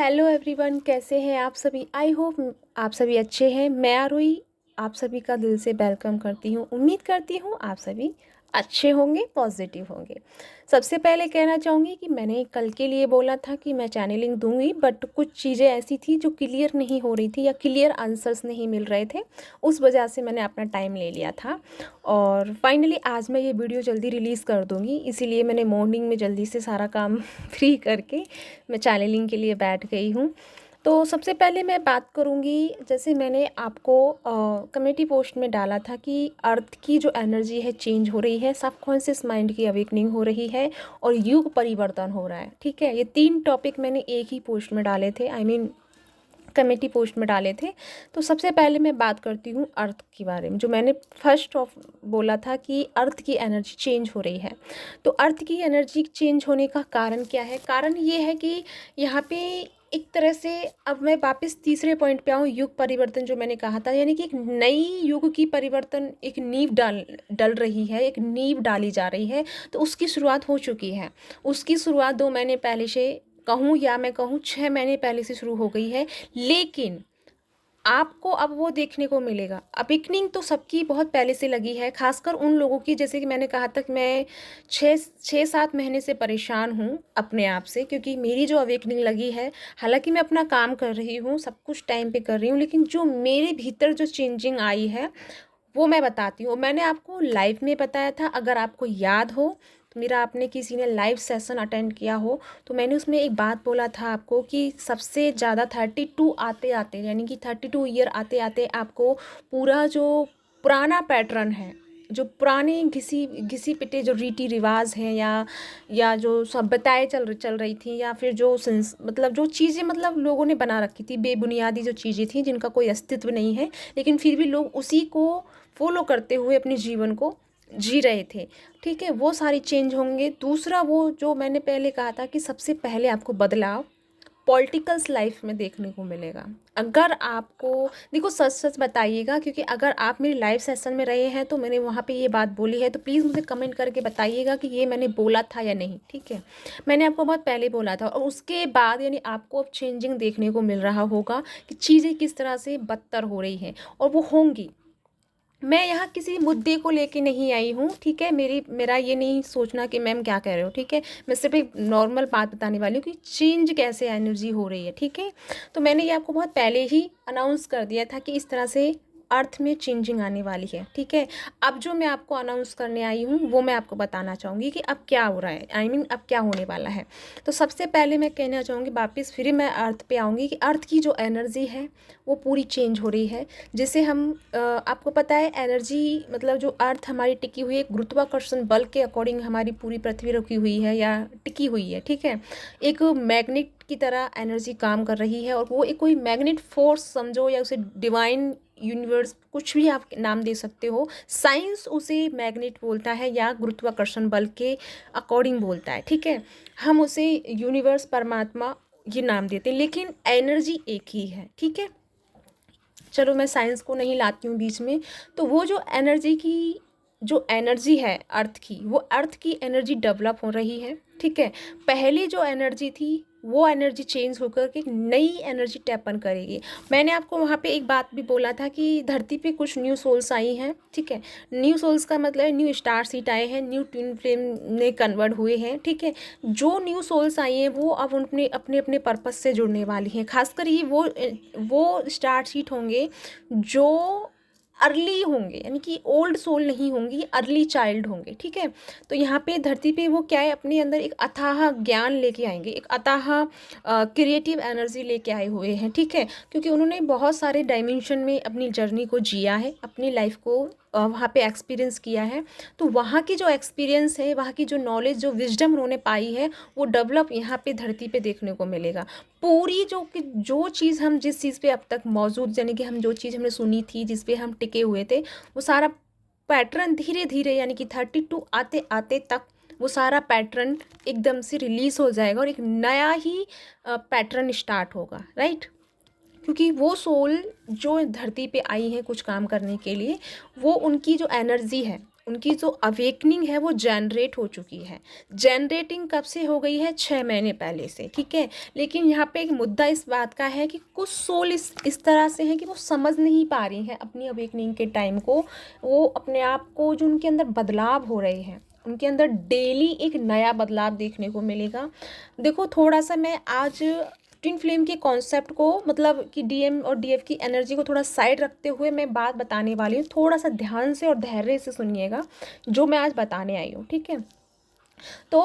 Hello everyone, कैसे हैं आप सभी। आई होप आप सभी अच्छे हैं। मैं आरोही आप सभी का दिल से वेलकम करती हूँ। उम्मीद करती हूँ आप सभी अच्छे होंगे, पॉजिटिव होंगे। सबसे पहले कहना चाहूँगी कि मैंने कल के लिए बोला था कि मैं चैनलिंग दूंगी, बट कुछ चीज़ें ऐसी थी जो क्लियर नहीं हो रही थी या क्लियर आंसर्स नहीं मिल रहे थे। उस वजह से मैंने अपना टाइम ले लिया था और फाइनली आज मैं ये वीडियो जल्दी रिलीज़ कर दूँगी। इसीलिए मैंने मॉर्निंग में जल्दी से सारा काम फ्री करके मैं चैनलिंग के लिए बैठ गई हूँ। तो सबसे पहले मैं बात करूँगी, जैसे मैंने आपको कमेटी पोस्ट में डाला था कि अर्थ की जो एनर्जी है चेंज हो रही है, सबकॉन्शियस माइंड की अवेकनिंग हो रही है और युग परिवर्तन हो रहा है। ठीक है, ये 3 टॉपिक मैंने एक ही पोस्ट में डाले थे, कमेटी पोस्ट में डाले थे। तो सबसे पहले मैं बात करती हूँ अर्थ के बारे में, जो मैंने फर्स्ट ऑफ बोला था कि अर्थ की एनर्जी चेंज हो रही है। तो अर्थ की एनर्जी चेंज होने का कारण क्या है? कारण ये है कि यहाँ पे एक तरह से, अब मैं वापस तीसरे पॉइंट पे आऊँ, युग परिवर्तन जो मैंने कहा था, यानी कि एक नई युग की परिवर्तन, एक नींव डल रही है, एक नींव डाली जा रही है। तो उसकी शुरुआत हो चुकी है। उसकी शुरुआत 2 महीने पहले से कहूँ या मैं कहूँ 6 महीने पहले से शुरू हो गई है। लेकिन आपको अब वो देखने को मिलेगा। अवेकनिंग तो सबकी बहुत पहले से लगी है, खासकर उन लोगों की, जैसे कि मैंने कहा था कि मैं 6-7 महीने से परेशान हूँ अपने आप से, क्योंकि मेरी जो अवेकनिंग लगी है, हालांकि मैं अपना काम कर रही हूँ, सब कुछ टाइम पे कर रही हूँ, लेकिन जो मेरे भीतर जो चेंजिंग आई है वो मैं बताती हूँ। मैंने आपको लाइव में बताया था, अगर आपको याद हो तो, मेरा आपने किसी ने लाइव सेशन अटेंड किया हो तो मैंने उसमें एक बात बोला था आपको कि सबसे ज़्यादा 32 आते आते, यानी कि 32 ईयर आते आते आपको पूरा जो पुराना पैटर्न है, जो पुराने घिसी घिसी पिटे जो रीति रिवाज हैं, या जो सभ्यताएं चल रही थी, या फिर जो मतलब जो चीज़ें मतलब लोगों ने बना रखी थी, बेबुनियादी जो चीज़ें थी जिनका कोई अस्तित्व नहीं है, लेकिन फिर भी लोग उसी को फॉलो करते हुए अपने जीवन को जी रहे थे। ठीक है, वो सारी चेंज होंगे। दूसरा, वो जो मैंने पहले कहा था कि सबसे पहले आपको बदलाव पॉलिटिकल्स लाइफ में देखने को मिलेगा। अगर आपको, देखो सच सच बताइएगा, क्योंकि अगर आप मेरी लाइव सेशन में रहे हैं तो मैंने वहाँ पे ये बात बोली है, तो प्लीज़ मुझे कमेंट करके बताइएगा कि ये मैंने बोला था या नहीं। ठीक है, मैंने आपको बहुत पहले बोला था, और उसके बाद यानी आपको अब चेंजिंग देखने को मिल रहा होगा कि चीज़ें किस तरह से बदतर हो रही हैं, और वो होंगी। मैं यहाँ किसी मुद्दे को लेके नहीं आई हूँ। ठीक है, मेरा ये नहीं सोचना कि मैम क्या कह रहे हो। ठीक है, मैं सिर्फ एक नॉर्मल बात बताने वाली हूँ कि चेंज कैसे एनर्जी हो रही है। ठीक है, तो मैंने ये आपको बहुत पहले ही अनाउंस कर दिया था कि इस तरह से अर्थ में चेंजिंग आने वाली है। ठीक है, अब जो मैं आपको अनाउंस करने आई हूँ वो मैं आपको बताना चाहूँगी कि अब क्या हो रहा है, अब क्या होने वाला है। तो सबसे पहले मैं कहना चाहूँगी, वापस फिर मैं अर्थ पे आऊँगी कि अर्थ की जो एनर्जी है वो पूरी चेंज हो रही है। जिसे हम आपको पता है, एनर्जी मतलब जो अर्थ हमारी टिकी हुई है, गुरुत्वाकर्षण बल के अकॉर्डिंग हमारी पूरी पृथ्वी रुकी हुई है या टिकी हुई है। ठीक है, एक मैग्नेट की तरह एनर्जी काम कर रही है, और वो एक कोई मैग्नेट फोर्स समझो, या उसे डिवाइन यूनिवर्स, कुछ भी आप नाम दे सकते हो। साइंस उसे मैग्नेट बोलता है या गुरुत्वाकर्षण बल के अकॉर्डिंग बोलता है। ठीक है, हम उसे यूनिवर्स, परमात्मा ये नाम देते हैं, लेकिन एनर्जी एक ही है। ठीक है, चलो मैं साइंस को नहीं लाती हूँ बीच में। तो वो जो एनर्जी है अर्थ की, वो अर्थ की एनर्जी डेवलप हो रही है। ठीक है, पहली जो एनर्जी थी वो एनर्जी चेंज होकर के एक नई एनर्जी टैपन करेगी। मैंने आपको वहाँ पे एक बात भी बोला था कि धरती पे कुछ न्यू सोल्स आई हैं। ठीक है, न्यू सोल्स का मतलब न्यू स्टार सीट आए हैं, न्यू ट्विन फ्लेम में कन्वर्ट हुए हैं। ठीक है, जो न्यू सोल्स आई हैं वो अब अपने अपने अपने पर्पस से जुड़ने वाली हैं। खासकर ये वो स्टार सीट होंगे जो अर्ली होंगे, यानी कि ओल्ड सोल नहीं होंगी, अर्ली चाइल्ड होंगे। ठीक है, तो यहाँ पे धरती पे वो क्या है, अपने अंदर एक अथाह ज्ञान लेके आएंगे, एक अथाह क्रिएटिव एनर्जी लेके आए हुए हैं। ठीक है, क्योंकि उन्होंने बहुत सारे डायमेंशन में अपनी जर्नी को जिया है, अपनी लाइफ को वहाँ पे एक्सपीरियंस किया है। तो वहाँ की जो एक्सपीरियंस है, वहाँ की जो नॉलेज, जो विजडम उन्होंने पाई है, वो डेवलप यहाँ पे धरती पे देखने को मिलेगा। पूरी जो चीज़ हम, जिस चीज़ पे अब तक मौजूद, यानी कि हम जो चीज़ हमने सुनी थी, जिस पे हम टिके हुए थे, वो सारा पैटर्न धीरे धीरे, यानी कि 32 आते आते तक वो सारा पैटर्न एकदम से रिलीज हो जाएगा और एक नया ही पैटर्न स्टार्ट होगा। राइट, क्योंकि वो सोल जो धरती पे आई है कुछ काम करने के लिए, वो उनकी जो एनर्जी है, उनकी जो अवेकनिंग है वो जनरेट हो चुकी है। जनरेटिंग कब से हो गई है? 6 महीने पहले से, ठीक है। लेकिन यहाँ पे एक मुद्दा इस बात का है कि कुछ सोल इस तरह से हैं कि वो समझ नहीं पा रही हैं अपनी अवेकनिंग के टाइम को, वो अपने आप को, जो उनके अंदर बदलाव हो रहे हैं, उनके अंदर डेली एक नया बदलाव देखने को मिलेगा। देखो, थोड़ा सा मैं आज ट्विन फ्लेम के कॉन्सेप्ट को, मतलब कि डीएम और डीएफ की एनर्जी को थोड़ा साइड रखते हुए मैं बात बताने वाली हूँ। थोड़ा सा ध्यान से और धैर्य से सुनिएगा जो मैं आज बताने आई हूँ, ठीक है। तो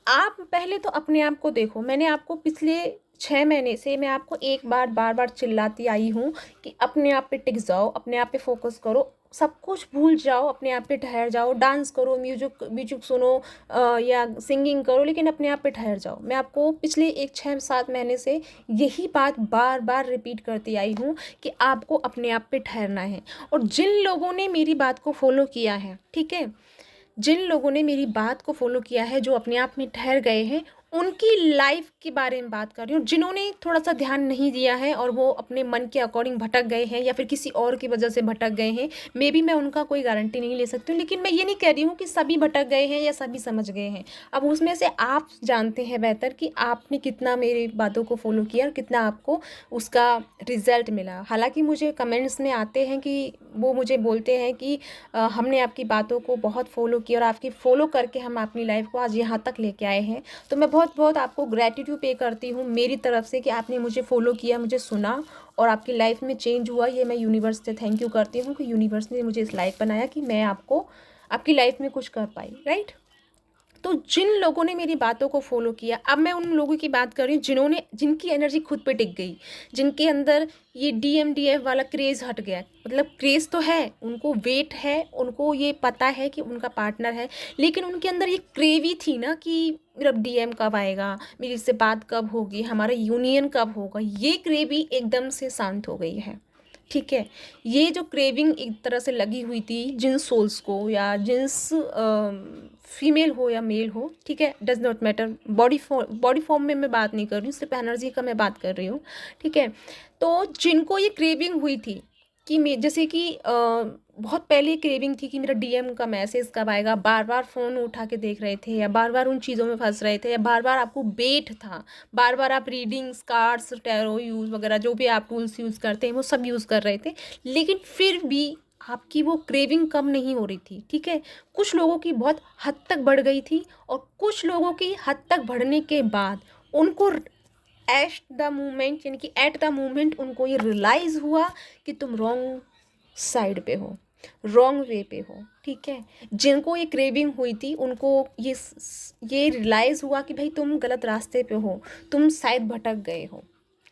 आप पहले तो अपने आप को देखो। मैंने आपको पिछले 6 महीने से मैं आपको एक बार बार बार चिल्लाती आई हूँ कि अपने आप पे टिक जाओ, अपने आप पे फोकस करो, सब कुछ भूल जाओ, अपने आप पे ठहर जाओ, डांस करो, म्यूजिक म्यूजिक सुनो या सिंगिंग करो, लेकिन अपने आप पे ठहर जाओ। मैं आपको पिछले 6-7 महीने से यही बात बार बार रिपीट करती आई हूँ कि आपको अपने आप पे ठहरना है। और जिन लोगों ने मेरी बात को फॉलो किया है, ठीक है, जिन लोगों ने मेरी बात को फॉलो किया है, जो अपने आप में ठहर गए हैं, उनकी लाइफ के बारे में बात कर रही हूँ। जिन्होंने थोड़ा सा ध्यान नहीं दिया है और वो अपने मन के अकॉर्डिंग भटक गए हैं या फिर किसी और की वजह से भटक गए हैं, मे बी मैं उनका कोई गारंटी नहीं ले सकती हूँ, लेकिन मैं ये नहीं कह रही हूँ कि सभी भटक गए हैं या सभी समझ गए हैं। अब उसमें से आप जानते हैं बेहतर कि आपने कितना मेरी बातों को फॉलो किया और कितना आपको उसका रिजल्ट मिला। हालांकि मुझे कमेंट्स में आते हैं कि वो मुझे बोलते हैं कि हमने आपकी बातों को बहुत फॉलो किया और आपकी फॉलो करके हम अपनी लाइफ को आज यहाँ तक लेके आए हैं। तो मैं बहुत बहुत आपको ग्रेटिट्यूड पे करती हूँ मेरी तरफ से कि आपने मुझे फॉलो किया, मुझे सुना और आपकी लाइफ में चेंज हुआ। ये मैं यूनिवर्स से थैंक यू करती हूँ कि यूनिवर्स ने मुझे इस लाइफ बनाया कि मैं आपको आपकी लाइफ में कुछ कर पाई, राइट। तो जिन लोगों ने मेरी बातों को फॉलो किया, अब मैं उन लोगों की बात कर रही हूँ जिनकी एनर्जी खुद पे टिक गई, जिनके अंदर ये डीएमडीएफ वाला क्रेज़ हट गया। मतलब क्रेज़ तो है, उनको वेट है, उनको ये पता है कि उनका पार्टनर है, लेकिन उनके अंदर ये क्रेवी थी ना कि मेरा डीएम कब आएगा, मेरी इससे बात कब होगी, हमारा यूनियन कब होगा। ये क्रेवी एकदम से शांत हो गई है, ठीक है। ये जो क्रेविंग एक तरह से लगी हुई थी जिन सोल्स को, या जिन्स फीमेल हो या मेल हो, ठीक है, does not matter. Body form में मैं बात नहीं कर रही हूँ, सिर्फ एनर्जी का मैं बात कर रही हूँ, ठीक है। तो जिनको ये क्रेविंग हुई थी कि मैं, जैसे कि बहुत पहले क्रेविंग थी कि मेरा डीएम का मैसेज कब आएगा, बार बार फ़ोन उठा के देख रहे थे, या बार बार उन चीज़ों में फंस रहे थे, या बार बार आपको वेट था, बार बार आप रीडिंग्स, कार्ड्स, टैरो यूज़ वगैरह जो भी आप टूल्स यूज़ करते हैं वो सब यूज़ कर रहे थे, लेकिन फिर भी आपकी वो क्रेविंग कम नहीं हो रही थी, ठीक है। कुछ लोगों की बहुत हद तक बढ़ गई थी और कुछ लोगों की हद तक बढ़ने के बाद उनको एट द मोमेंट उनको ये रियलाइज़ हुआ कि तुम रॉन्ग साइड पे हो, रॉन्ग वे पे हो, ठीक है। जिनको ये क्रेविंग हुई थी उनको ये रियलाइज़ हुआ कि भाई तुम गलत रास्ते पे हो, तुम शायद भटक गए हो,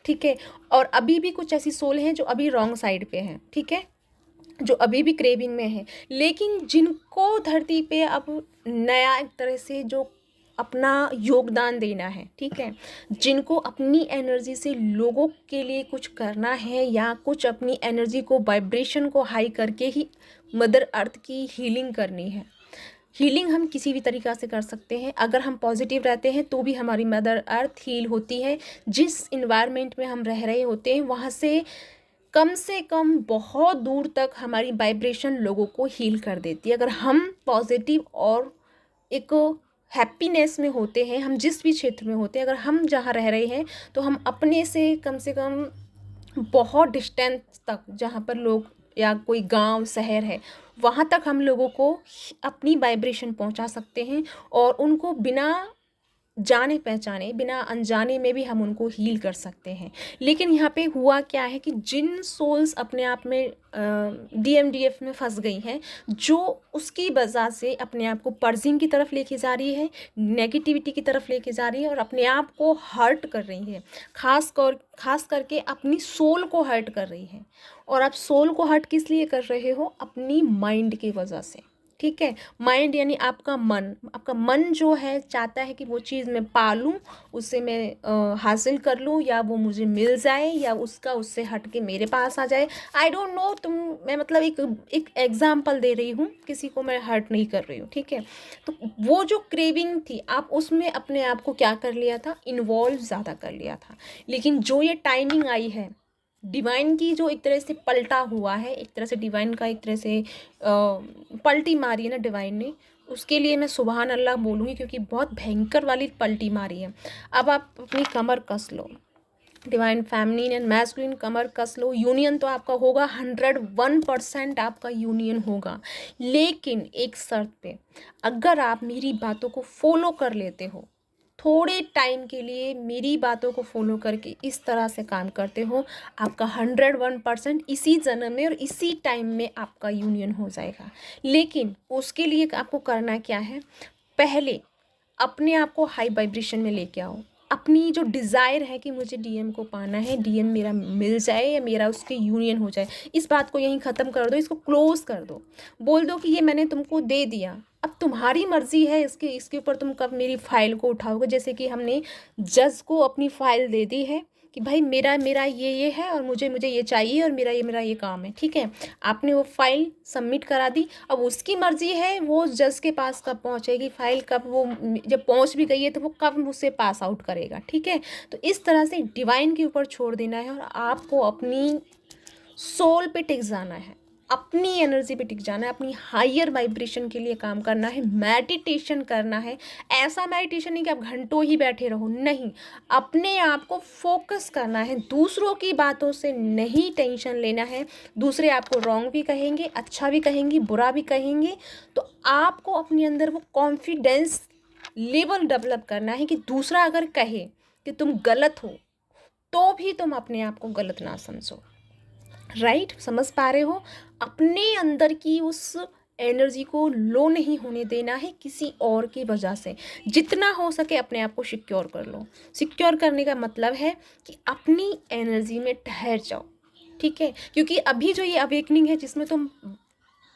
ठीक है। और अभी भी कुछ ऐसी सोल हैं जो अभी रॉन्ग साइड पे हैं, ठीक है, जो अभी भी क्रेविंग में है, लेकिन जिनको धरती पे अब नया एक तरह से जो अपना योगदान देना है, ठीक है, जिनको अपनी एनर्जी से लोगों के लिए कुछ करना है या कुछ अपनी एनर्जी को, वाइब्रेशन को हाई करके ही मदर अर्थ की हीलिंग करनी है। हीलिंग हम किसी भी तरीक़ा से कर सकते हैं। अगर हम पॉजिटिव रहते हैं तो भी हमारी मदर अर्थ हील होती है। जिस इन्वायरमेंट में हम रह रहे होते हैं वहाँ से कम बहुत दूर तक हमारी वाइब्रेशन लोगों को हील कर देती है। अगर हम पॉजिटिव और एक हैप्पीनेस में होते हैं, हम जिस भी क्षेत्र में होते हैं, अगर हम जहाँ रह रहे हैं तो हम अपने से कम बहुत डिस्टेंस तक, जहाँ पर लोग या कोई गांव शहर है, वहाँ तक हम लोगों को अपनी वाइब्रेशन पहुँचा सकते हैं और उनको बिना जाने पहचाने, बिना अनजाने में भी हम उनको हील कर सकते हैं। लेकिन यहाँ पे हुआ क्या है कि जिन सोल्स अपने आप में डीएमडीएफ में फंस गई हैं, जो उसकी वजह से अपने आप को पर्जिंग की तरफ लेके जा रही है, नेगेटिविटी की तरफ लेके जा रही है और अपने आप को हर्ट कर रही है, खास करके अपनी सोल को हर्ट कर रही है। और आप सोल को हर्ट किस लिए कर रहे हो? अपनी माइंड की वजह से, ठीक है। माइंड यानी आपका मन जो है चाहता है कि वो चीज़ मैं पालूं, उससे मैं हासिल कर लूं, या वो मुझे मिल जाए, या उससे हट के मेरे पास आ जाए। आई डोंट नो, मैं मतलब एक एग्जाम्पल दे रही हूँ, किसी को मैं हर्ट नहीं कर रही हूँ, ठीक है। तो वो जो क्रेविंग थी, आप उसमें अपने आप को क्या कर लिया था, इन्वॉल्व ज़्यादा कर लिया था। लेकिन जो ये टाइमिंग आई है, डिवाइन की जो एक तरह से पलटा हुआ है, एक तरह से डिवाइन का एक तरह से पलटी मारी है ना डिवाइन ने, उसके लिए मैं सुबहान अल्लाह बोलूँगी, क्योंकि बहुत भयंकर वाली पलटी मारी है। अब आप अपनी कमर कस लो, डिवाइन फेमिनिन एंड मैस्कुलिन कमर कस लो। यूनियन तो आपका होगा, 101% आपका यूनियन होगा, लेकिन एक शर्त पे, अगर आप मेरी बातों को फॉलो कर लेते हो, थोड़े टाइम के लिए मेरी बातों को फॉलो करके इस तरह से काम करते हो, आपका 101% इसी जन्म में और इसी टाइम में आपका यूनियन हो जाएगा। लेकिन उसके लिए आपको करना क्या है, पहले अपने आप को हाई वाइब्रेशन में लेके आओ। अपनी जो डिज़ायर है कि मुझे डीएम को पाना है, डीएम मेरा मिल जाए या मेरा उसके यूनियन हो जाए, इस बात को यहीं ख़त्म कर दो, इसको क्लोज कर दो। बोल दो कि ये मैंने तुमको दे दिया, अब तुम्हारी मर्ज़ी है इसके ऊपर तुम कब मेरी फ़ाइल को उठाओगे। जैसे कि हमने जज को अपनी फ़ाइल दे दी है कि भाई मेरा मेरा ये है और मुझे ये चाहिए और मेरा ये काम है, ठीक है। आपने वो फ़ाइल सबमिट करा दी, अब उसकी मर्ज़ी है वो जज के पास कब पहुंचेगी फ़ाइल, कब वो जब पहुंच भी गई है तो वो कब उससे पास आउट करेगा, ठीक है। तो इस तरह से डिवाइन के ऊपर छोड़ देना है और आपको अपनी सोल पे टिक जाना है, अपनी एनर्जी पे टिक जाना है, अपनी हायर वाइब्रेशन के लिए काम करना है, मेडिटेशन करना है। ऐसा मेडिटेशन नहीं कि आप घंटों ही बैठे रहो, नहीं, अपने आप को फोकस करना है, दूसरों की बातों से नहीं टेंशन लेना है। दूसरे आपको रॉन्ग भी कहेंगे, अच्छा भी कहेंगे, बुरा भी कहेंगे, तो आपको अपने अंदर वो कॉन्फिडेंस लेवल डेवलप करना है कि दूसरा अगर कहे कि तुम गलत हो तो भी तुम अपने आप को गलत ना समझो। राइट, समझ पा रहे हो। अपने अंदर की उस एनर्जी को लो नहीं होने देना है किसी और की वजह से। जितना हो सके अपने आप को सिक्योर कर लो। सिक्योर करने का मतलब है कि अपनी एनर्जी में ठहर जाओ, ठीक है। क्योंकि अभी जो ये अवेकनिंग है जिसमें तुम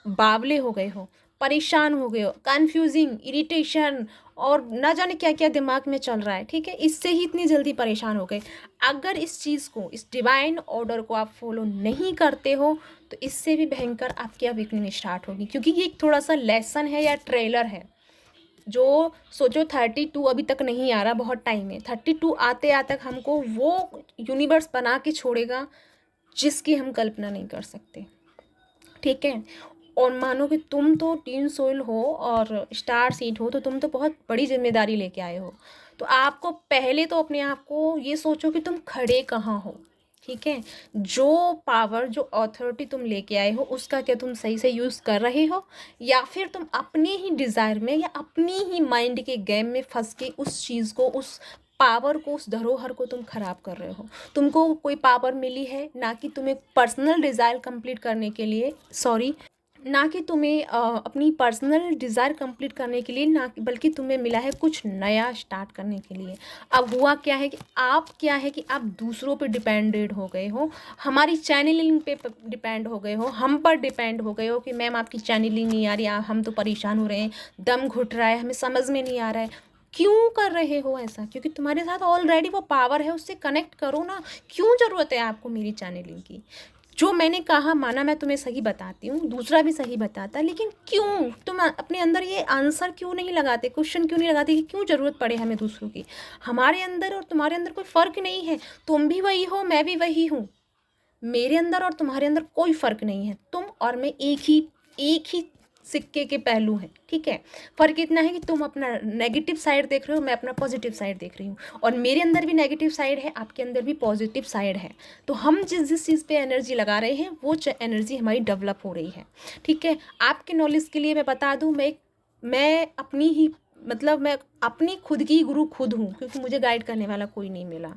बावले हो गए हो, परेशान हो गए हो, कन्फ्यूजिंग, इरिटेशन और ना जाने क्या क्या दिमाग में चल रहा है, ठीक है, इससे ही इतनी जल्दी परेशान हो गए। अगर इस चीज़ को, इस डिवाइन ऑर्डर को आप फॉलो नहीं करते हो तो इससे भी भयंकर आपकी अवेकनिंग स्टार्ट होगी। क्योंकि ये एक थोड़ा सा लेसन है या ट्रेलर है। जो सोचो 32 अभी तक नहीं आ रहा, बहुत टाइम है, 32 आते आते हमको वो यूनिवर्स बना के छोड़ेगा जिसकी हम कल्पना नहीं कर सकते, ठीक है। और मानो कि तुम तो टीन सोइल हो और स्टार सीड हो, तो तुम तो बहुत बड़ी जिम्मेदारी लेके आए हो। तो आपको पहले तो अपने आप को ये सोचो कि तुम खड़े कहाँ हो, ठीक है। जो पावर, जो अथॉरिटी तुम लेके आए हो उसका क्या तुम सही से यूज़ कर रहे हो, या फिर तुम अपने ही डिज़ायर में या अपनी ही माइंड के गेम में फंस के उस चीज़ को, उस पावर को, उस धरोहर को तुम खराब कर रहे हो। तुमको कोई पावर मिली है ना कि तुम्हें पर्सनल डिज़ायर कंप्लीट करने के लिए, सॉरी, ना कि तुम्हें अपनी पर्सनल डिज़ायर कंप्लीट करने के लिए, ना बल्कि तुम्हें मिला है कुछ नया स्टार्ट करने के लिए। अब हुआ क्या है कि आप दूसरों पे डिपेंडेड हो गए हो, हमारी चैनलिंग पे डिपेंड हो गए हो, हम पर डिपेंड हो गए हो कि मैम आपकी चैनलिंग नहीं आ रही, हम तो परेशान हो रहे हैं, दम घुट रहा है, हमें समझ में नहीं आ रहा है। क्यों कर रहे हो ऐसा? क्योंकि तुम्हारे साथ ऑलरेडी वो पावर है, उससे कनेक्ट करो ना। क्यों ज़रूरत है आपको मेरी चैनलिंग की? जो मैंने कहा माना, मैं तुम्हें सही बताती हूँ, दूसरा भी सही बताता, लेकिन क्यों तुम अपने अंदर ये आंसर क्यों नहीं लगाते, क्वेश्चन क्यों नहीं लगाते कि क्यों ज़रूरत पड़े हमें दूसरों की? हमारे अंदर और तुम्हारे अंदर कोई फ़र्क नहीं है, तुम भी वही हो, मैं भी वही हूँ। मेरे अंदर और तुम्हारे अंदर कोई फ़र्क नहीं है, तुम और मैं एक ही सिक्के के पहलू हैं, ठीक है। फ़र्क इतना है कि तुम अपना नेगेटिव साइड देख रहे हो, मैं अपना पॉजिटिव साइड देख रही हूँ, और मेरे अंदर भी नेगेटिव साइड है, आपके अंदर भी पॉजिटिव साइड है। तो हम जिस चीज़ पे एनर्जी लगा रहे हैं वो एनर्जी हमारी डेवलप हो रही है, ठीक है। आपके नॉलेज के लिए मैं बता दूँ, मैं अपनी ही, मतलब मैं अपनी खुद की गुरु खुद हूँ, क्योंकि मुझे गाइड करने वाला कोई नहीं मिला,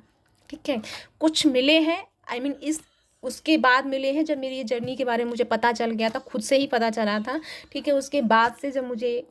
ठीक है। कुछ मिले हैं, आई मीन इस उसके बाद मिले हैं, जब मेरी ये जर्नी के बारे में मुझे पता चल गया था, खुद से ही पता चला था, ठीक है। उसके बाद से जब मुझे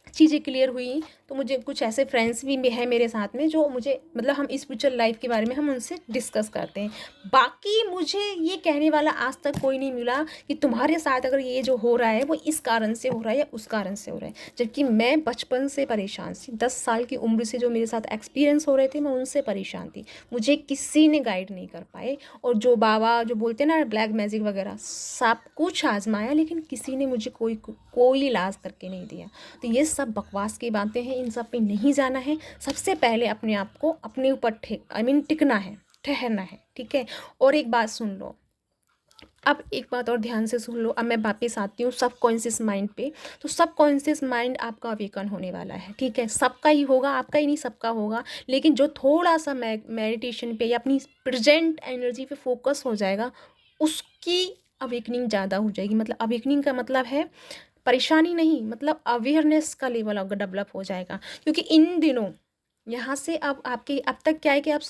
चीज़ें क्लियर हुई तो मुझे कुछ ऐसे फ्रेंड्स भी हैं मेरे साथ में जो मुझे, मतलब हम स्पिरिचुअल लाइफ के बारे में हम उनसे डिस्कस करते हैं। बाकी मुझे ये कहने वाला आज तक कोई नहीं मिला कि तुम्हारे साथ अगर ये जो हो रहा है वो इस कारण से हो रहा है या उस कारण से हो रहा है। जबकि मैं बचपन से परेशान थी, 10 साल की उम्र से जो मेरे साथ एक्सपीरियंस हो रहे थे मैं उनसे परेशान थी, मुझे किसी ने गाइड नहीं कर पाए। और जो बाबा जो बोलते हैं ना ब्लैक मैजिक वगैरह, सब कुछ आजमाया लेकिन किसी ने मुझे कोई इलाज करके नहीं दिया। तो ये सब बकवास की बातें हैं, इन सब पे नहीं जाना है। सबसे पहले अपने आप को अपने ऊपर टिकना है, ठहरना है, ठीक है। और एक बात सुन लो, अब एक बात और ध्यान से सुन लो, अब मैं वापस आती हूँ सबकॉन्शियस माइंड पे। तो सबकॉन्शियस माइंड आपका अवेकन होने वाला है, ठीक है। सबका ही होगा, आपका ही नहीं, सबका होगा। लेकिन जो थोड़ा सा मेडिटेशन पे या अपनी प्रेजेंट एनर्जी पे फोकस हो जाएगा, उसकी अवेकनिंग ज़्यादा हो जाएगी। मतलब अवेकनिंग का मतलब है परेशानी नहीं, मतलब अवेयरनेस का लेवल आपका डेवलप हो जाएगा। क्योंकि इन दिनों यहाँ से अब आपके, अब तक क्या है कि आप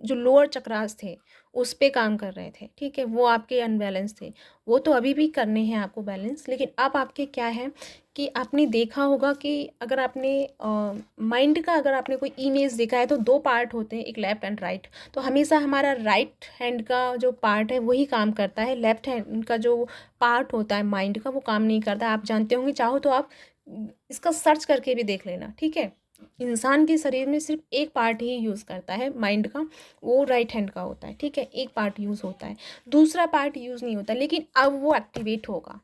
जो लोअर चक्रास थे उस पे काम कर रहे थे, ठीक है, वो आपके अनबैलेंस थे। वो तो अभी भी करने हैं आपको बैलेंस, लेकिन अब आपके क्या है कि आपने देखा होगा कि अगर आपने माइंड का अगर आपने कोई इमेज देखा है तो दो पार्ट होते हैं, एक लेफ्ट एंड राइट। तो हमेशा हमारा राइट हैंड का जो पार्ट है वही काम करता है, लेफ्ट हैंड का जो पार्ट होता है माइंड का वो काम नहीं करता। आप जानते होंगे, चाहो तो आप इसका सर्च करके भी देख लेना, ठीक है। इंसान के शरीर में सिर्फ एक पार्ट ही यूज़ करता है माइंड का, वो राइट हैंड का होता है, ठीक है। एक पार्ट यूज़ होता है, दूसरा पार्ट यूज़ नहीं होता। लेकिन अब वो एक्टिवेट होगा,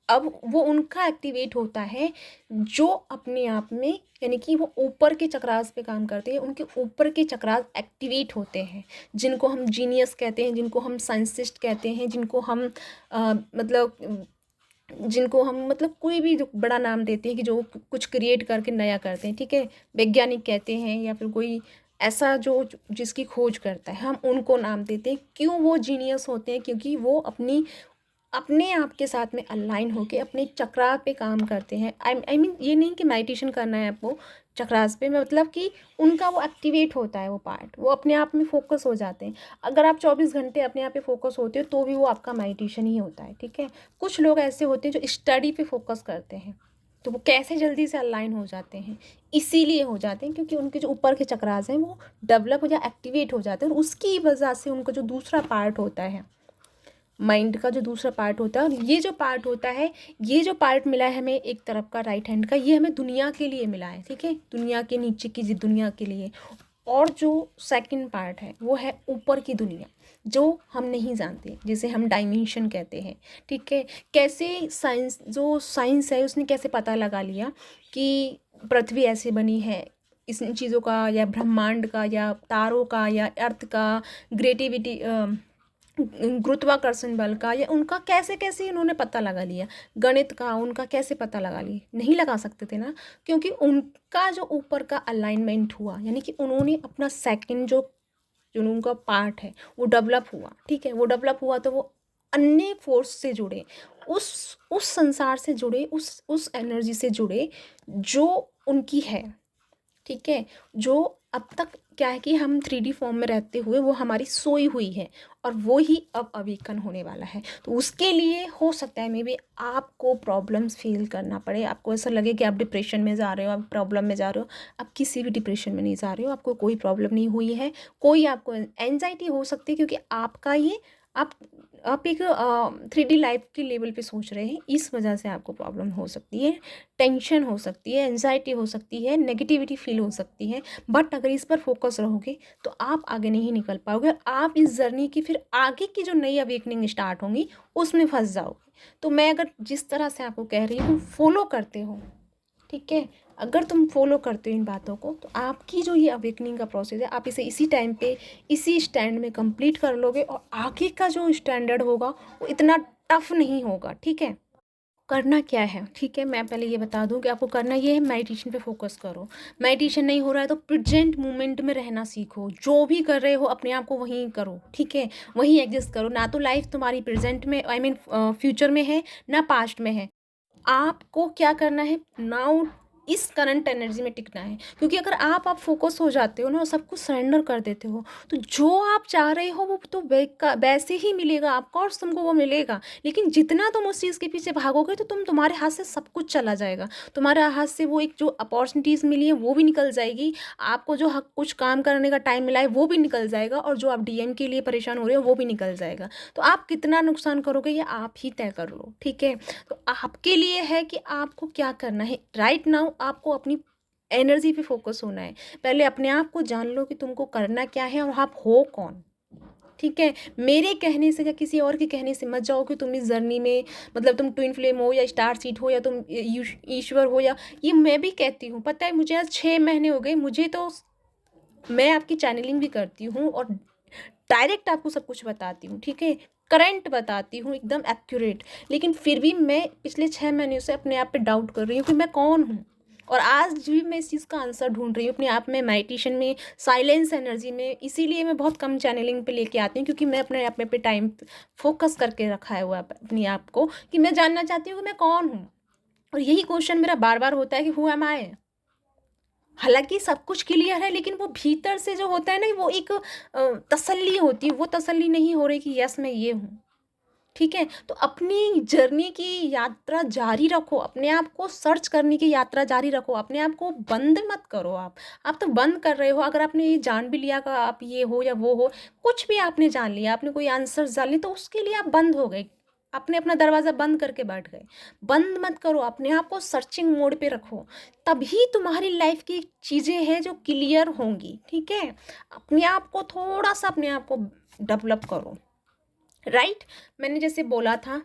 अब वो उनका एक्टिवेट होता है जो अपने आप में, यानी कि वो ऊपर के चक्रास पे काम करते हैं, उनके ऊपर के चक्रास एक्टिवेट होते हैं, जिनको हम जीनियस कहते हैं, जिनको हम साइंटिस्ट कहते हैं, जिनको हम मतलब जिनको हम मतलब कोई भी जो बड़ा नाम देते हैं कि जो कुछ क्रिएट करके नया करते हैं, ठीक है। वैज्ञानिक कहते हैं या फिर कोई ऐसा जो जिसकी खोज करता है, हम उनको नाम देते हैं। क्यों वो जीनियस होते हैं? क्योंकि वो अपने आप के साथ में अलाइन होके अपने चक्रास पे काम करते हैं। आई मीन ये नहीं कि मेडिटेशन करना है आपको चक्रास पे, मतलब कि उनका वो एक्टिवेट होता है, वो पार्ट, वो अपने आप में फोकस हो जाते हैं। अगर आप 24 घंटे अपने आप पे फोकस होते हो तो भी वो आपका मेडिटेशन ही होता है, ठीक है। कुछ लोग ऐसे होते हैं जो स्टडी पे फोकस करते हैं, तो वो कैसे जल्दी से अलाइन हो जाते हैं, इसीलिए हो जाते हैं क्योंकि उनके जो ऊपर के चक्रास हैं वो डेवलप हो या एक्टिवेट हो जाते हैं, और उसकी वजह से उनका जो दूसरा पार्ट होता है माइंड का, जो दूसरा पार्ट होता है, और ये जो पार्ट होता है, ये जो पार्ट मिला है हमें एक तरफ का राइट हैंड का, ये हमें दुनिया के लिए मिला है, ठीक है, दुनिया के नीचे की दुनिया के लिए। और जो सेकंड पार्ट है वो है ऊपर की दुनिया, जो हम नहीं जानते, जिसे हम डायमेंशन कहते हैं, ठीक है। कैसे साइंस, जो साइंस है उसने कैसे पता लगा लिया कि पृथ्वी ऐसे बनी है, इस चीज़ों का या ब्रह्मांड का या तारों का या अर्थ का, ग्रेटिविटी, गुरुत्वाकर्षण बल का, या उनका कैसे कैसे इन्होंने पता लगा लिया, गणित का उनका कैसे पता लगा लिया, नहीं लगा सकते थे ना, क्योंकि उनका जो ऊपर का अलाइनमेंट हुआ, यानी कि उन्होंने अपना सेकंड जो जो उनका पार्ट है वो डेवलप हुआ, ठीक है। वो डेवलप हुआ तो वो अन्य फोर्स से जुड़े, उस संसार से जुड़े, उस एनर्जी से जुड़े जो उनकी है, ठीक है। जो अब तक क्या है कि हम 3D फॉर्म में रहते हुए वो हमारी सोई हुई है, और वो ही अब अवेकन होने वाला है। तो उसके लिए हो सकता है मे बी आपको प्रॉब्लम्स फील करना पड़े, आपको ऐसा लगे कि आप डिप्रेशन में जा रहे हो, आप प्रॉब्लम में जा रहे हो। आप किसी भी डिप्रेशन में नहीं जा रहे हो, आपको कोई प्रॉब्लम नहीं हुई है, कोई आपको एंजाइटी हो सकती है, क्योंकि आपका ये आप आप एक 3D लाइफ के लेवल पे सोच रहे हैं, इस वजह से आपको प्रॉब्लम हो सकती है, टेंशन हो सकती है, एंजाइटी हो सकती है, नेगेटिविटी फील हो सकती है। बट अगर इस पर फोकस रहोगे तो आप आगे नहीं निकल पाओगे, आप इस जर्नी की फिर आगे की जो नई अवेकनिंग स्टार्ट होंगी उसमें फंस जाओगे। तो मैं अगर जिस तरह से आपको कह रही हूँ फॉलो करते हो, ठीक है, अगर तुम फॉलो करते हो इन बातों को, तो आपकी जो ये अवेकनिंग का प्रोसेस है आप इसे इसी टाइम पे इसी स्टैंड में कंप्लीट कर लोगे, और आगे का जो स्टैंडर्ड होगा वो इतना टफ नहीं होगा, ठीक है। करना क्या है, ठीक है, मैं पहले ये बता दूं कि आपको करना ये है, मेडिटेशन पे फोकस करो। मेडिटेशन नहीं हो रहा है तो प्रेजेंट मोमेंट में रहना सीखो, जो भी कर रहे हो अपने आप को वहीं करो, ठीक है, वहीं एग्जिस्ट करो। ना तो लाइफ तुम्हारी प्रेजेंट में, आई मीन फ्यूचर में है, ना पास्ट में है। आपको क्या करना है नाउ, इस करंट एनर्जी में टिकना है। क्योंकि अगर आप फोकस हो जाते हो ना, सब कुछ सरेंडर कर देते हो, तो जो आप चाह रहे हो वो तो वैसे ही मिलेगा आपको, और तुमको वो मिलेगा। लेकिन जितना तुम उस चीज़ के पीछे भागोगे तो तुम्हारे हाथ से सब कुछ चला जाएगा, तुम्हारे हाथ से वो एक जो अपॉर्चुनिटीज़ मिली है वो भी निकल जाएगी, आपको जो हक कुछ काम करने का टाइम मिला है वो भी निकल जाएगा, और जो आप डीएम के लिए परेशान हो रहे हो वो भी निकल जाएगा। तो आप कितना नुकसान करोगे ये आप ही तय कर लो, ठीक है। तो आपके लिए है कि आपको क्या करना है राइट नाउ, आपको अपनी एनर्जी पे फोकस होना है। पहले अपने आप को जान लो कि तुमको करना क्या है और आप हो कौन, ठीक है। मेरे कहने से या किसी और के कहने से मत जाओ कि तुम इस जर्नी में, मतलब तुम ट्विन फ्लेम हो या स्टार सीड हो या तुम ईश्वर हो, या ये मैं भी कहती हूँ, पता है मुझे आज 6 महीने हो गए, मुझे तो मैं आपकी चैनलिंग भी करती हूँ और डायरेक्ट आपको सब कुछ बताती हूँ, ठीक है, करंट बताती हूँ एकदम एक्यूरेट। लेकिन फिर भी मैं पिछले 6 महीने से अपने आप पे डाउट कर रही हूँ कि मैं कौन हूँ, और आज भी मैं इस चीज़ का आंसर ढूंढ रही हूँ अपने आप में, मेडिटेशन में, साइलेंस एनर्जी में। इसीलिए मैं बहुत कम चैनलिंग पे लेके आती हूँ, क्योंकि मैं अपने आप में पे टाइम फोकस करके रखा है हुआ अपने आप को, कि मैं जानना चाहती हूँ कि मैं कौन हूँ। और यही क्वेश्चन मेरा बार बार होता है कि हु एम आई। हालांकि सब कुछ क्लियर है, लेकिन वो भीतर से जो होता है ना, वो एक तसल्ली होती है, वो तसल्ली नहीं हो रही कि यस मैं ये हूँ, ठीक है। तो अपनी जर्नी की यात्रा जारी रखो, अपने आप को सर्च करने की यात्रा जारी रखो, अपने आप को बंद मत करो। आप तो बंद कर रहे हो। अगर आपने ये जान भी लिया कि आप ये हो या वो हो, कुछ भी आपने जान लिया, आपने कोई आंसर जान ली, तो उसके लिए आप बंद हो गए, आपने अपना दरवाज़ा बंद करके बैठ गए। बंद मत करो, अपने आप को सर्चिंग मोड पे रखो, तभी तुम्हारी लाइफ की चीज़ें हैं जो क्लियर होंगी, ठीक है। अपने आप को थोड़ा सा अपने आप को डेवलप करो, राइट। मैंने जैसे बोला था,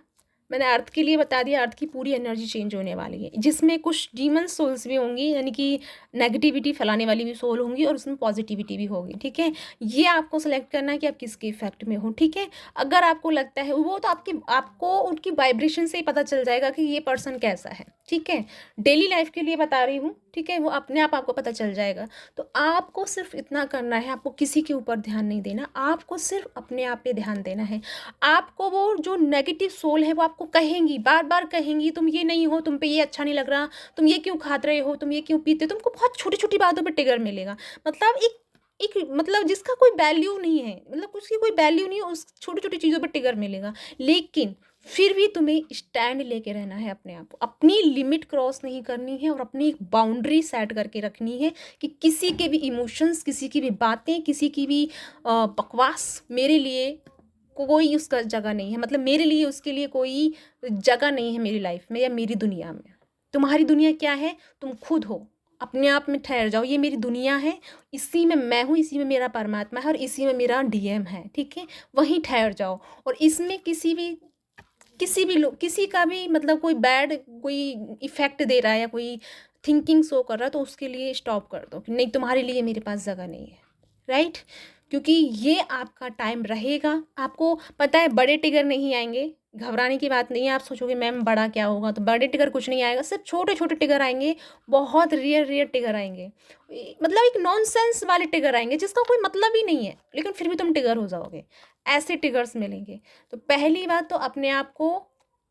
मैंने अर्थ के लिए बता दिया, अर्थ की पूरी एनर्जी चेंज होने वाली है, जिसमें कुछ डीमन सोल्स भी होंगी, यानी कि नेगेटिविटी फैलाने वाली भी सोल होंगी, और उसमें पॉजिटिविटी भी होगी, ठीक है। ये आपको सेलेक्ट करना है कि आप किसके इफेक्ट में हो, ठीक है। अगर आपको लगता है वो, तो आपको उनकी वाइब्रेशन से ही पता चल जाएगा कि ये पर्सन कैसा है, ठीक है। डेली लाइफ के लिए बता रही हूँ, ठीक है, वो अपने आप आपको पता चल जाएगा। तो आपको सिर्फ इतना करना है, आपको किसी के ऊपर ध्यान नहीं देना, आपको सिर्फ अपने आप पे ध्यान देना है। आपको वो जो नेगेटिव सोल है वो आपको कहेंगी, बार बार कहेंगी, तुम ये नहीं हो, तुम पे ये अच्छा नहीं लग रहा, तुम ये क्यों खा रहे हो, तुम ये क्यों पीते हो। तुमको बहुत छोटी छोटी बातों पे ट्रिगर मिलेगा, मतलब एक एक मतलब जिसका कोई वैल्यू नहीं है, मतलब उसकी कोई वैल्यू नहीं है, उस छोटी छोटी चीज़ों पे ट्रिगर मिलेगा। लेकिन फिर भी तुम्हें स्टैंड लेके रहना है, अपने आप को अपनी लिमिट क्रॉस नहीं करनी है, और अपनी एक बाउंड्री सेट करके रखनी है कि किसी के भी इमोशंस, किसी की भी बातें, किसी की भी बकवास मेरे लिए कोई उसका जगह नहीं है, मतलब मेरे लिए उसके लिए कोई जगह नहीं है मेरी लाइफ में या मेरी दुनिया में। तुम्हारी दुनिया क्या है, तुम खुद हो, अपने आप में ठहर जाओ, ये मेरी दुनिया है, इसी में मैं हूँ, इसी में मेरा परमात्मा है, और इसी में मेरा डीएम है, ठीक है। वहीं ठहर जाओ, और इसमें किसी भी लोग, किसी का भी मतलब कोई बैड कोई इफेक्ट दे रहा है या कोई थिंकिंग शो कर रहा है, तो उसके लिए स्टॉप कर दो कि नहीं, तुम्हारे लिए मेरे पास जगह नहीं है, राइट। क्योंकि ये आपका टाइम रहेगा। आपको पता है बड़े टिगर नहीं आएंगे, घबराने की बात नहीं है। आप सोचोगे मैम बड़ा क्या होगा, तो बड़े टिगर कुछ नहीं आएगा, सिर्फ छोटे छोटे टिगर आएंगे, बहुत रेयर रेयर टिगर आएंगे, मतलब एक नॉनसेंस वाले टिगर आएंगे जिसका कोई मतलब ही नहीं है, लेकिन फिर भी तुम टिगर हो जाओगे, ऐसे टिगर्स मिलेंगे। तो पहली बात तो अपने आप को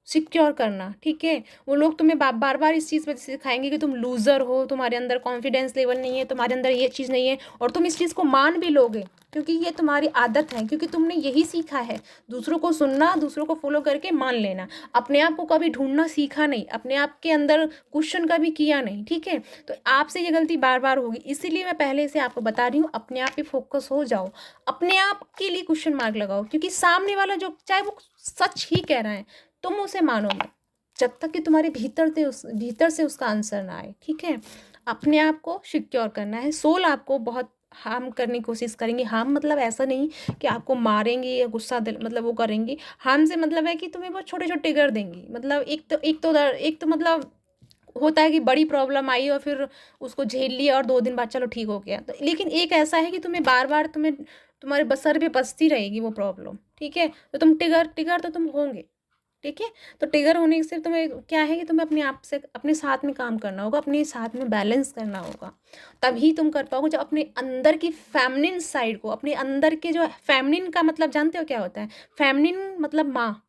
सिक्योर करना, ठीक है। वो लोग तुम्हें बार बार इस चीज़ पे सिखाएंगे कि तुम लूज़र हो, तुम्हारे अंदर कॉन्फिडेंस लेवल नहीं है, तुम्हारे अंदर ये चीज़ नहीं है, और तुम इस चीज़ को मान भी लोगे, क्योंकि ये तुम्हारी आदत है, क्योंकि तुमने यही सीखा है, दूसरों को सुनना, दूसरों को फॉलो करके मान लेना, अपने आप को कभी ढूंढना सीखा नहीं, अपने आप के अंदर क्वेश्चन कभी किया नहीं, ठीक है। तो आपसे ये गलती बार बार होगी, इसीलिए मैं पहले से आपको बता रही हूँ, अपने आप पे फोकस हो जाओ, अपने आप के लिए क्वेश्चन मार्क लगाओ, क्योंकि सामने वाला जो चाहे वो सच ही कह रहा है, तुम उसे मानो मत, जब तक कि तुम्हारे भीतर से उसका आंसर ना आए, ठीक है। अपने आप को सिक्योर करना है। सोल आपको बहुत हार्म करने की कोशिश करेंगे, हार्म मतलब ऐसा नहीं कि आपको मारेंगे या गुस्सा मतलब वो करेंगे, हार्म से मतलब है कि तुम्हें बहुत छोटे छोटे ट्रिगर देंगी, मतलब एक तो मतलब होता है कि बड़ी प्रॉब्लम आई और फिर उसको झेल लिया और 2 दिन बाद चलो ठीक हो गया, तो लेकिन एक ऐसा है कि तुम्हें बार बार तुम्हारे बसर पे बसती रहेगी वो प्रॉब्लम, ठीक है। तो तुम टिगर टिगर तो तुम होंगे, ठीक है। तो ट्रिगर होने से तुम्हें क्या है कि तुम्हें अपने आप से अपने साथ में काम करना होगा, अपने साथ में बैलेंस करना होगा, तभी तुम कर पाओगे। जब अपने अंदर की फेमिनिन साइड को, अपने अंदर के जो फेमिनिन का मतलब जानते हो क्या होता है, फेमिनिन मतलब माँ,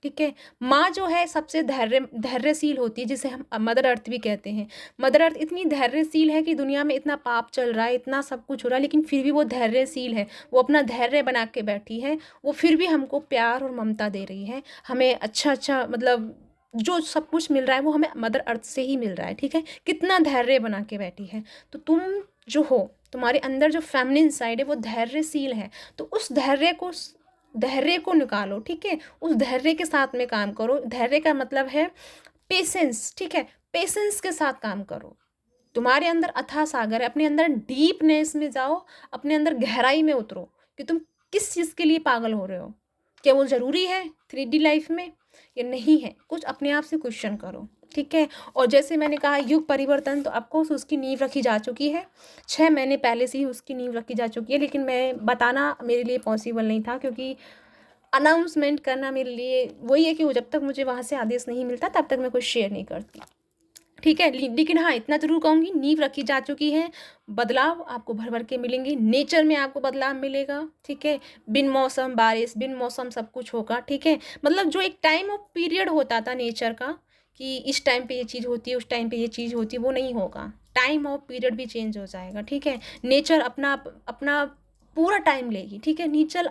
ठीक है। माँ जो है सबसे धैर्यशील होती है, जिसे हम मदर अर्थ भी कहते हैं। मदर अर्थ इतनी धैर्यशील है कि दुनिया में इतना पाप चल रहा है, इतना सब कुछ हो रहा है, लेकिन फिर भी वो धैर्यशील है, वो अपना धैर्य बना के बैठी है, वो फिर भी हमको प्यार और ममता दे रही है, हमें अच्छा अच्छा मतलब जो सब कुछ मिल रहा है वो हमें मदर अर्थ से ही मिल रहा है, ठीक है। कितना धैर्य बना के बैठी है। तो तुम जो हो, तुम्हारे अंदर जो फेमिनिन साइड है वो धैर्यशील है, तो उस धैर्य को निकालो, ठीक है। उस धैर्य के साथ में काम करो। धैर्य का मतलब है पेशेंस, ठीक है। पेशेंस के साथ काम करो। तुम्हारे अंदर अथाह सागर है, अपने अंदर डीपनेस में जाओ, अपने अंदर गहराई में उतरो कि तुम किस चीज़ के लिए पागल हो रहे हो, क्या वो ज़रूरी है 3D लाइफ में या नहीं है, कुछ अपने आप से क्वेश्चन करो। ठीक है। और जैसे मैंने कहा युग परिवर्तन, तो ऑफकोर्स उसकी नींव रखी जा चुकी है, 6 महीने पहले से ही उसकी नींव रखी जा चुकी है, लेकिन मैं बताना मेरे लिए पॉसिबल नहीं था, क्योंकि अनाउंसमेंट करना मेरे लिए वही है कि वो जब तक मुझे वहाँ से आदेश नहीं मिलता तब तक मैं कुछ शेयर नहीं करती, ठीक है। लेकिन हाँ, इतना ज़रूर कहूँगी, नींव रखी जा चुकी है, बदलाव आपको भर भर के मिलेंगे, नेचर में आपको बदलाव मिलेगा, ठीक है। बिन मौसम बारिश, बिन मौसम सब कुछ होगा, ठीक है। मतलब जो एक टाइम ऑफ पीरियड होता था नेचर का, कि इस टाइम पे ये चीज़ होती है, उस टाइम पे ये चीज़ होती है, वो नहीं होगा। टाइम ऑफ पीरियड भी चेंज हो जाएगा, ठीक है। नेचर अपना अपना पूरा टाइम लेगी, ठीक है। नेचर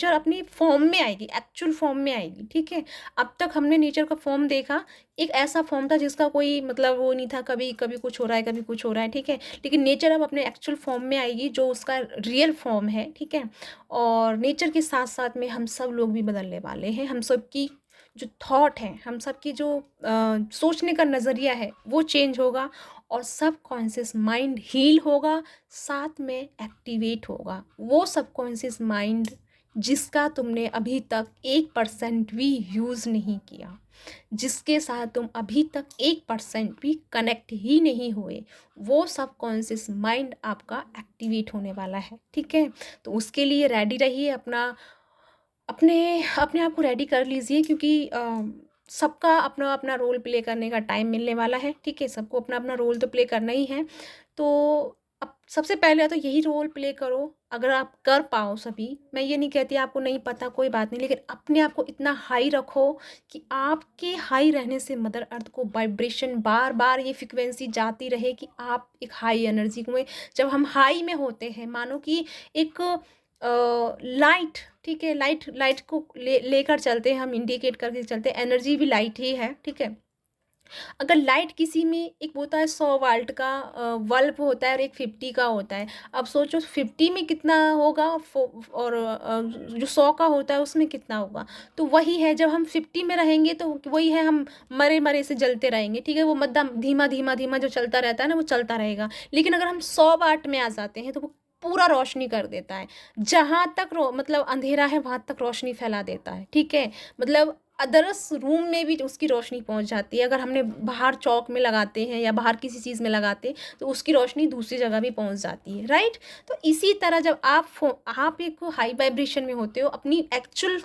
अपनी फॉर्म में आएगी, एक्चुअल फॉर्म में आएगी, ठीक है। अब तक हमने नेचर का फॉर्म देखा, एक ऐसा फॉर्म था जिसका कोई मतलब वो नहीं था, कभी कभी कुछ हो रहा है, कभी कुछ हो रहा है, ठीक है। लेकिन नेचर अब अपने एक्चुअल फॉर्म में आएगी, जो उसका रियल फॉर्म है, ठीक है। और नेचर के साथ साथ में हम सब लोग भी बदलने वाले हैं, हम सब की जो थॉट है, हम सब की जो सोचने का नज़रिया है वो चेंज होगा, और सब कॉन्शियस माइंड हील होगा, साथ में एक्टिवेट होगा वो सब कॉन्शियस माइंड जिसका तुमने अभी तक 1% भी यूज़ नहीं किया, जिसके साथ तुम अभी तक 1% भी कनेक्ट ही नहीं हुए, वो सब कॉन्शियस माइंड आपका एक्टिवेट होने वाला है, ठीक है। तो उसके लिए रेडी रहिए, अपने अपने आप को रेडी कर लीजिए, क्योंकि सबका अपना अपना रोल प्ले करने का टाइम मिलने वाला है, ठीक है। सबको अपना अपना रोल तो प्ले करना ही है। तो अब सबसे पहले तो यही रोल प्ले करो, अगर आप कर पाओ सभी। मैं ये नहीं कहती आपको नहीं पता, कोई बात नहीं, लेकिन अपने आप को इतना हाई रखो कि आपके हाई रहने से मदर अर्थ को वाइब्रेशन बार बार ये फ्रिक्वेंसी जाती रहे कि आप एक हाई एनर्जी में, जब हम हाई में होते हैं, मानो कि एक लाइट, ठीक है, लाइट को लेकर चलते हैं, हम इंडिकेट करके चलते हैं, एनर्जी भी लाइट ही है, ठीक है। अगर लाइट किसी में एक होता है 100 वाल्ट का बल्ब होता है, और एक 50 का होता है, अब सोचो 50 में कितना होगा, और जो 100 का होता है उसमें कितना होगा। तो वही है, जब हम 50 में रहेंगे तो वही है, हम मरे मरे से जलते रहेंगे, ठीक है। वो मध्यम धीमा धीमा धीमा जो चलता रहता है ना, वो चलता रहेगा। लेकिन अगर हम 100 वाट में आ जाते हैं तो वो पूरा रोशनी कर देता है, जहाँ तक मतलब अंधेरा है वहाँ तक रोशनी फैला देता है, ठीक है। मतलब अदरस रूम में भी उसकी रोशनी पहुंच जाती है, अगर हमने बाहर चौक में लगाते हैं या बाहर किसी चीज़ में लगाते हैं तो उसकी रोशनी दूसरी जगह भी पहुंच जाती है, राइट। तो इसी तरह जब आप एक हाई वाइब्रेशन में होते हो, अपनी एक्चुअल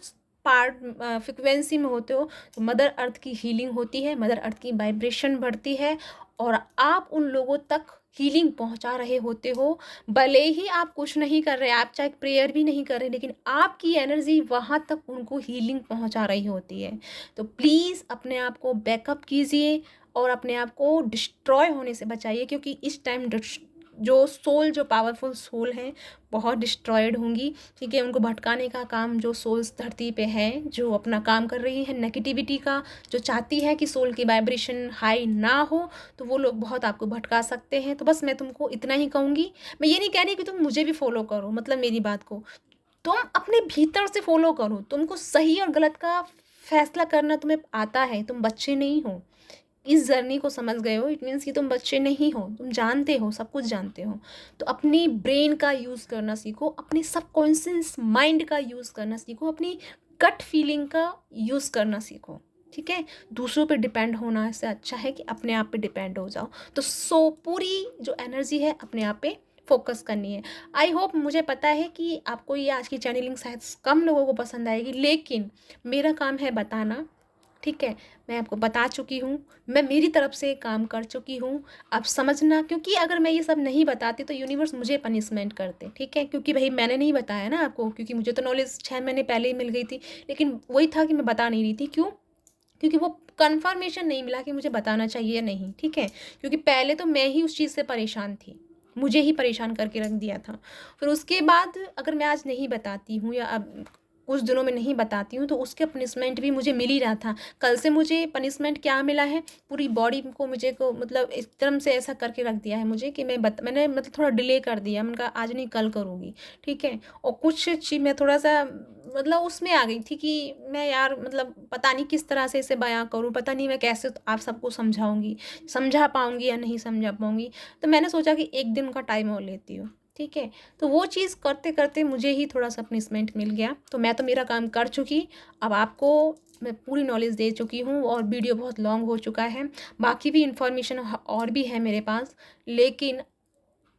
पार्ट फ्रिक्वेंसी में होते हो, तो मदर अर्थ की हीलिंग होती है, मदर अर्थ की वाइब्रेशन बढ़ती है, और आप उन लोगों तक हीलिंग पहुंचा रहे होते हो। भले ही आप कुछ नहीं कर रहे, आप चाहे प्रेयर भी नहीं कर रहे, लेकिन आपकी एनर्जी वहाँ तक उनको हीलिंग पहुँचा रही होती है। तो प्लीज़ अपने आप को बैकअप कीजिए और अपने आप को डिस्ट्रॉय होने से बचाइए, क्योंकि इस टाइम जो पावरफुल सोल हैं बहुत डिस्ट्रॉयड होंगी, ठीक है। उनको भटकाने का काम जो सोल्स धरती पे हैं, जो अपना काम कर रही है नेगेटिविटी का, जो चाहती है कि सोल की वाइब्रेशन हाई ना हो, तो वो लोग बहुत आपको भटका सकते हैं। तो बस मैं तुमको इतना ही कहूँगी, मैं ये नहीं कह रही कि तुम मुझे भी फॉलो करो, मतलब मेरी बात को तुम अपने भीतर से फॉलो करो, तुमको सही और गलत का फैसला करना तुम्हें आता है, तुम बच्चे नहीं हो, इस जर्नी को समझ गए हो, इट मीन्स कि तुम बच्चे नहीं हो, तुम जानते हो, सब कुछ जानते हो। तो अपनी ब्रेन का यूज़ करना सीखो, अपने सबकॉन्शियस माइंड का यूज़ करना सीखो, अपनी गट फीलिंग का यूज़ करना सीखो, ठीक है। दूसरों पे डिपेंड होना से अच्छा है कि अपने आप पे डिपेंड हो जाओ। तो पूरी जो एनर्जी है अपने आप पे फोकस करनी है। आई होप, मुझे पता है कि आपको ये आज की चैनलिंग शायद कम लोगों को पसंद आएगी, लेकिन मेरा काम है बताना, ठीक है। मैं आपको बता चुकी हूँ, मैं मेरी तरफ से काम कर चुकी हूँ, आप समझना। क्योंकि अगर मैं ये सब नहीं बताती तो यूनिवर्स मुझे पनिशमेंट करते, ठीक है। क्योंकि भाई मैंने नहीं बताया ना आपको, क्योंकि मुझे तो नॉलेज 6 महीने पहले ही मिल गई थी, लेकिन वही था कि मैं बता नहीं रही थी। क्यों? क्योंकि वो कन्फर्मेशन नहीं मिला कि मुझे बताना चाहिए या नहीं, ठीक है। क्योंकि पहले तो मैं ही उस चीज़ से परेशान थी, मुझे ही परेशान करके रख दिया था। फिर उसके बाद अगर मैं आज नहीं बताती हूँ या अब कुछ दिनों में नहीं बताती हूँ, तो उसके पनिशमेंट भी मुझे मिल ही रहा था। कल से मुझे पनिशमेंट क्या मिला है, पूरी बॉडी को मुझे को मतलब एकदम से ऐसा करके रख दिया है मुझे कि मैंने मतलब थोड़ा डिले कर दिया, मैंने कहा आज नहीं कल करूँगी, ठीक है। और कुछ चीज़ मैं थोड़ा सा मतलब उसमें आ गई थी कि मैं यार मतलब पता नहीं किस तरह से इसे बयां करूँ, पता नहीं मैं कैसे आप सबको समझा पाऊँगी या नहीं समझा पाऊँगी। तो मैंने सोचा कि एक दिन का टाइम और लेती हूँ, ठीक है। तो वो चीज़ करते करते मुझे ही थोड़ा सा पनिशमेंट मिल गया, तो मैं तो मेरा काम कर चुकी। अब आपको मैं पूरी नॉलेज दे चुकी हूँ और वीडियो बहुत लॉन्ग हो चुका है। बाकी भी इंफॉर्मेशन और भी है मेरे पास, लेकिन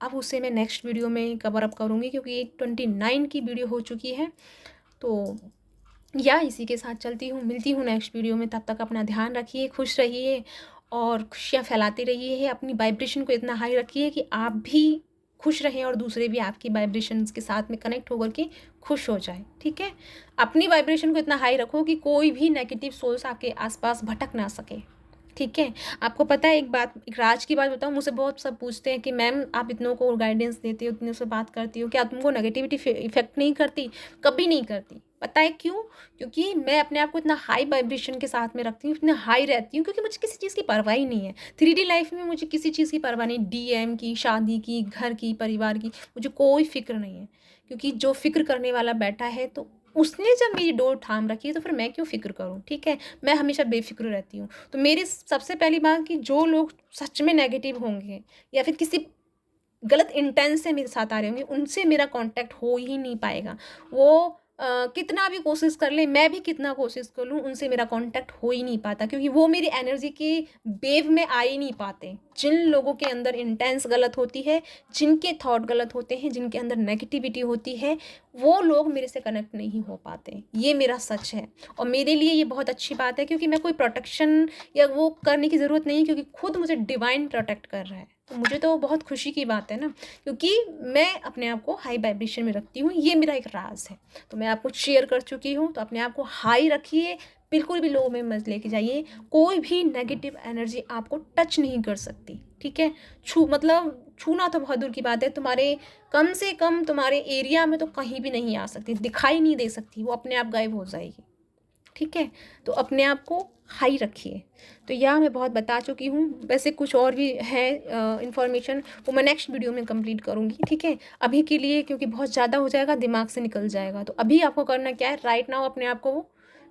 अब उसे मैं नेक्स्ट वीडियो में कवर अप करूँगी, क्योंकि 29 की वीडियो हो चुकी है। तो या इसी के साथ चलती हूँ, मिलती हूँ नेक्स्ट वीडियो में। तब तक अपना ध्यान रखिए, खुश रहिए और खुशियाँ फैलाते रहिए। अपनी वाइब्रेशन को इतना हाई रखिए कि आप भी खुश रहें और दूसरे भी आपकी वाइब्रेशंस के साथ में कनेक्ट होकर के खुश हो जाए। ठीक है, अपनी वाइब्रेशन को इतना हाई रखो कि कोई भी नेगेटिव सोर्स आपके आसपास भटक ना सके। ठीक है, आपको पता है एक बात, एक राज की बात बताऊँ, मुझसे बहुत सब पूछते हैं कि मैम आप इतनों को गाइडेंस देती हो, इतनों से बात करती हो, क्या तुमको नेगेटिविटी इफेक्ट नहीं करती? कभी नहीं करती। पता है क्यों? क्योंकि मैं अपने आप को इतना हाई वाइब्रेशन के साथ में रखती हूँ, इतना हाई रहती हूँ, क्योंकि मुझे किसी चीज़ की परवाह ही नहीं है। 3D लाइफ में मुझे किसी चीज़ की परवाह नहीं, डीएम की, शादी की, घर की, परिवार की, मुझे कोई फिक्र नहीं है। क्योंकि जो फिक्र करने वाला बैठा है, तो उसने जब मेरी डोर थाम रखी है, तो फिर मैं क्यों फिक्र करूँ? ठीक है, मैं हमेशा बेफिक्र रहती हूँ। तो मेरी सबसे पहली बात कि जो लोग सच में नेगेटिव होंगे या फिर किसी गलत इंटेंस से मेरे साथ आ रहे होंगे, उनसे मेरा कांटेक्ट हो ही नहीं पाएगा। वो कितना भी कोशिश कर ले, मैं भी कितना कोशिश कर लूँ, उनसे मेरा कांटेक्ट हो ही नहीं पाता, क्योंकि वो मेरी एनर्जी के वेव में आ ही नहीं पाते। जिन लोगों के अंदर इंटेंस गलत होती है, जिनके थॉट गलत होते हैं, जिनके अंदर नेगेटिविटी होती है, वो लोग मेरे से कनेक्ट नहीं हो पाते। ये मेरा सच है और मेरे लिए ये बहुत अच्छी बात है, क्योंकि मैं कोई प्रोटेक्शन या वो करने की ज़रूरत नहीं है, क्योंकि खुद मुझे डिवाइन प्रोटेक्ट कर रहा है। तो मुझे तो बहुत खुशी की बात है ना, क्योंकि मैं अपने आप को हाई वाइब्रेशन में रखती हूँ। ये मेरा एक राज है, तो मैं आपको शेयर कर चुकी हूँ। तो अपने आप को हाई रखिए, बिल्कुल भी लो में मत लेके जाइए। कोई भी नेगेटिव एनर्जी आपको टच नहीं कर सकती। ठीक है, छूना तो बहुत दूर की बात है, तुम्हारे कम से कम तुम्हारे एरिया में तो कहीं भी नहीं आ सकती, दिखाई नहीं दे सकती, वो अपने आप गायब हो जाएगी। ठीक है, तो अपने आप को हाई रखिए। तो यह मैं बहुत बता चुकी हूँ। वैसे कुछ और भी है इन्फॉर्मेशन, वो मैं नेक्स्ट वीडियो में कंप्लीट करूँगी। ठीक है, अभी के लिए क्योंकि बहुत ज़्यादा हो जाएगा, दिमाग से निकल जाएगा। तो अभी आपको करना क्या है, राइट नाउ अपने आप को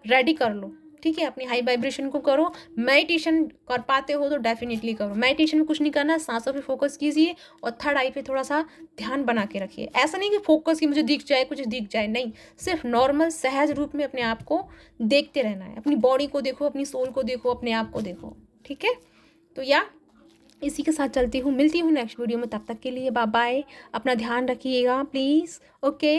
रेडी कर लो। ठीक है, अपनी हाई वाइब्रेशन को करो। मेडिटेशन कर पाते हो तो डेफिनेटली करो। मेडिटेशन में कुछ नहीं करना, सांसों पे फोकस कीजिए और थर्ड आई पे थोड़ा सा ध्यान बना के रखिए। ऐसा नहीं कि फोकस की मुझे दिख जाए, कुछ दिख जाए, नहीं, सिर्फ नॉर्मल सहज रूप में अपने आप को देखते रहना है। अपनी बॉडी को देखो, अपनी सोल को देखो, अपने आप को देखो। ठीक है, तो या इसी के साथ चलती हूँ, मिलती हूँ नेक्स्ट वीडियो में। तब तक के लिए बाय बाय, अपना ध्यान रखिएगा प्लीज़। ओके।